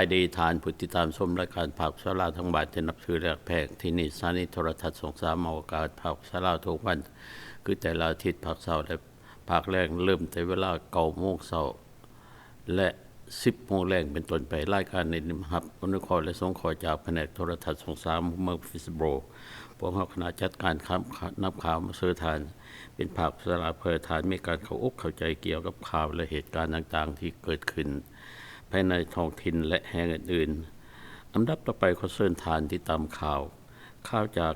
ายดีทานผู้ติดตามชมรายการภาคสลาทั้งบ้านที่นับถือและแพงที่นี่สถานีโทรทัศน์สงสามอวกาศภาคสลาทุกวันคือแต่ละอาทิตย์ภาคเสาร์และภาคแรงเริ่มแต่เวลา9 โมงเช้าและ10 โมงแรงเป็นต้นไปรายการในนิมฮับอนุเคราะห์และส่งขอจากแผนกโทรทัศน์สงสามเมืองฟิสโบรพวกเขาคณะจัดการนับข่าวมาเสอทานเป็นภาคสลาเพื่อทานมีการเข้าอกเข้าใจเกี่ยวกับข่าวและเหตุการณ์ต่างๆที่เกิดขึ้นภายในท้องถิ่นและแห่งอื่นๆอันดับต่อไปขอเชิญทานที่ตามข่าวจาก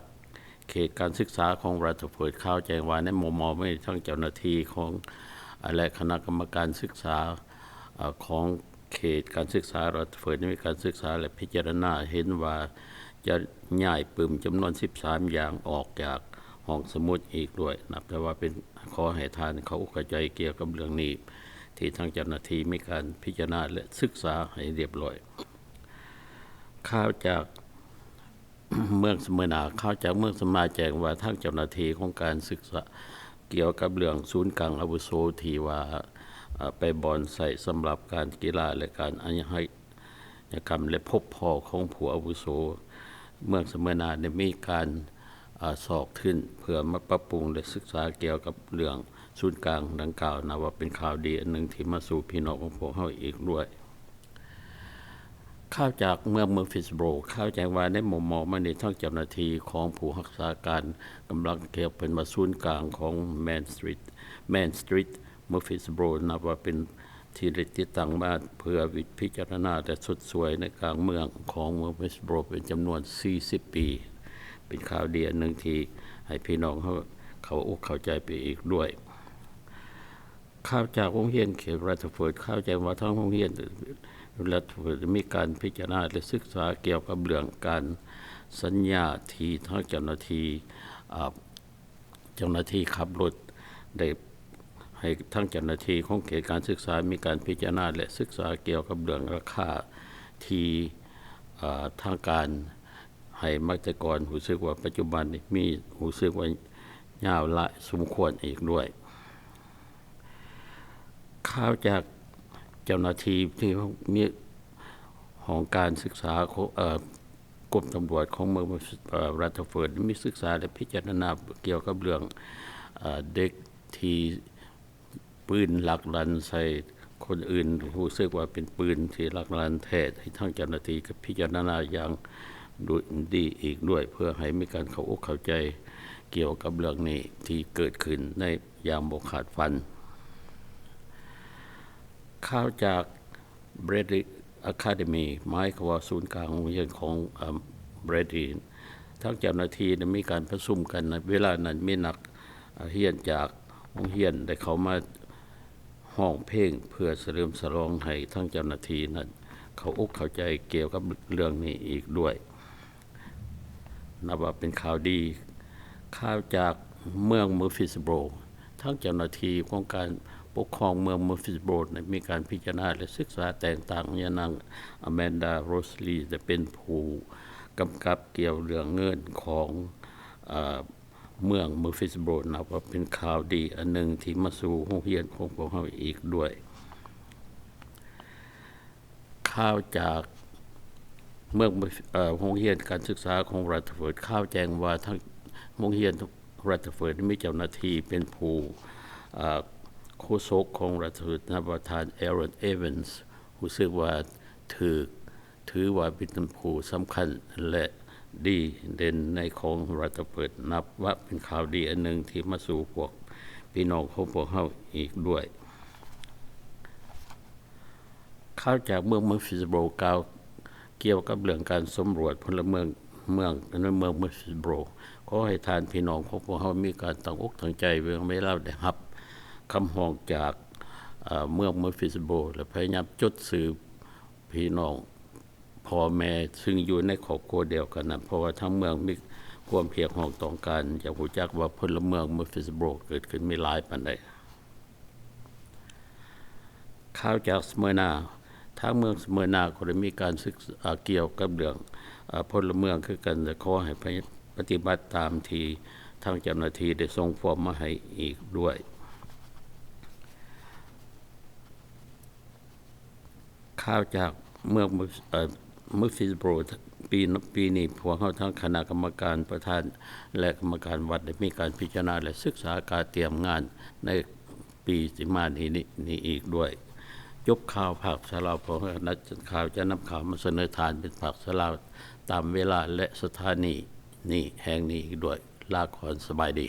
เขตการศึกษาของรัฐเฟิร์ดข่าวแจ้งว่าในมม.ไม่ทั้งเจ้าหน้าที่ของและคณะกรรมการศึกษาของเขตการศึกษารัฐเฟิร์ดมีการศึกษาและพิจารณาเห็นว่าจะย้ายปึ่มจำนวน13อย่างออกจากห้องสมุดอีกด้วยนับแต่ว่าเป็นขอให้ทานเขาเข้าใจเกี่ยวกับเรื่องนี้ที่ทางเจ้าหน้าที่มีการพิจารณาและศึกษาให้เรียบร้อยข่าวจากเมืองสมนาข่าวจากเมืองสมนาแจ้งว่าทางเจ้าหน้าที่ของการศึกษาเกี่ยวกับเรื่องศูนย์กลางอาวุโสที่ว่าไปบอนใส่สำหรับการกีฬาและการอัญกรรมและพบพ่อของผู้อาวุโสเมืองสมนาได้มีการสอบขึ้นเพื่อมาปรับปรุงและศึกษาเกี่ยวกับเรื่องศูนย์กลางดังกล่าวนะว่าเป็นข่าวดีอันหนึ่งที่มาสู่พี่น้องของพวกเราอีกด้วยข่าวจากเมืองฟิสโบรข่าวแจ้งว่าในมุมมองมันในทั้งเจ้าหน้าที่ของผู้รักษาการกำลังเกี่ยวเป็นมาศูนย์กลางของแมนสตรีทเมืองฟิสโบรนับว่าเป็นที่ติดตั้งมาเพื่อพิจารณาแต่สุดสวยในกลางเมืองของเมืองฟิสโบรเป็นจำนวน40 ปีเป็นข่าวดีอันหนึ่งที่ให้พี่น้องเขาอกเข้าใจไปอีกด้วยข่าวจากโรงเรียนเขตรัฐเฟิร์ดข่าวแจ้งว่าทั้งโรงเรียนรัฐเฟิร์ดมีการพิจารณาและศึกษาเกี่ยวกับเรื่องการสัญญาที่ทั้งเจ้าหน้าที่ขับรถได้ให้ทั้งเจ้าหน้าที่ของเขตการศึกษามีการพิจารณาและศึกษาเกี่ยวกับเรื่องราคาที่ทางการให้มักแต่ก่อนรู้สึกว่าปัจจุบันนี้มีรู้สึกว่ายาวละสมควรอีกด้วยข่าวจากเจ้าหน้าที่ที่มีของการศึกษากรมตำรวจของเมืองรัฐเฟิร์ดมีศึกษาและพิจารณาเกี่ยวกับเรื่องเด็กที่ปืนลักลั่นใส่คนอื่นรู้สึกว่าเป็นปืนที่ลักลั่นแท้ให้ทั้งเจ้าหน้าที่พิจารณาอย่างดีอีกด้วยเพื่อให้มีการเข้าอกเข้าใจเกี่ยวกับเรื่องนี้ที่เกิดขึ้นในยามบ่ขาดฟันข่าวจาก Bradley Academy หมายความว่าศูนย์กลางโรงเรียนของBradley ทั้งเจ้าหน้าที่ได้มีการประชุมกันในเวลานั้นมีนักเรียนจากโรงเรียนได้เข้ามาห้องเพลงเพื่อเฉลิมฉลองให้ทั้งเจ้าหน้าที่นั้นเขาอกเข้าใจเกี่ยวกับเรื่องนี้อีกด้วยนับว่าเป็นข่าวดีข่าวจากเมืองเมอร์ฟิสโบรทั้งเจ้าหน้าที่ของการปกครองเมืองเมอร์ฟิสโบรมีการพิจารณาและศึกษาแต่งตั้งยานางอแมนดาโรสลีจะเป็นผู้กำกับเกี่ยวเรื่องเงินของเมืองเมอร์ฟิสโบรนับว่าเป็นข่าวดีอันหนึ่งที่มาสู่โรงเรียนของพวกเราอีกด้วยข่าวจากเมืองโรงเรียนการศึกษาของรัฐเฟิร์ดข่าวแจ้งว่าทั้งโรงเรียนรัฐเฟิร์ดมีเจ้าหน้าที่เป็นผู้โฆษกของรัฐเฟิร์ดนับว่าทานเอรอนเอเวนส์รู้สึกว่าถือว่าเป็นผู้สำคัญและดีเด่นในของรัฐเฟิร์ดนับว่าเป็นข่าวดีอันหนึ่งที่มาสู่พวกพี่น้องของพวกเราอีกด้วยข่าวจากเมืองฟิสโบรกล่าวเกี่ยวกับเรื่องการสำรวจพลเมืองเมอร์ฟิสโบรขอให้ทานพี่น้องของพวกเรามีการตั้งอกตั้งใจเพื่อไม่เล่าได้รับคำร้องจากเมืองเมอร์ฟิสโบรและพยายามจดสืบพี่น้องพ่อแม่ซึ่งอยู่ในครอบครัวเดียวกันนะเพราะว่าทั้งเมืองมีความเพียรห้องต้องการอยากรู้จักว่าพลเมืองเมอร์ฟิสโบรเกิดขึ้นไม่หลายปานใดข่าวจากสเมอร์นาทางเมืองสเมอร์นาก็ได้มีการศึกษาเกี่ยวกับเรื่องพลเมืองคือกันจะขอให้ปฏิบัติตามที่ทางเจ้าหน้าที่ได้ส่งฟอร์มมาให้อีกด้วยข่าวจาก เมืองมุฟิสโบรปีนี้พวกเขาทั้งคณะกรรมการประธานและกรรมการวัดได้มีการพิจารณาและศึกษาการเตรียมงานในปีสิมานี้อีกด้วยยกข่าวผักสลาวพอนัดข่าวจะนำข่าวมาเสนอทานเป็นผักสลาวตามเวลาและสถานีนี่แห่งนี้อีกด้วยลาก่อนสบายดี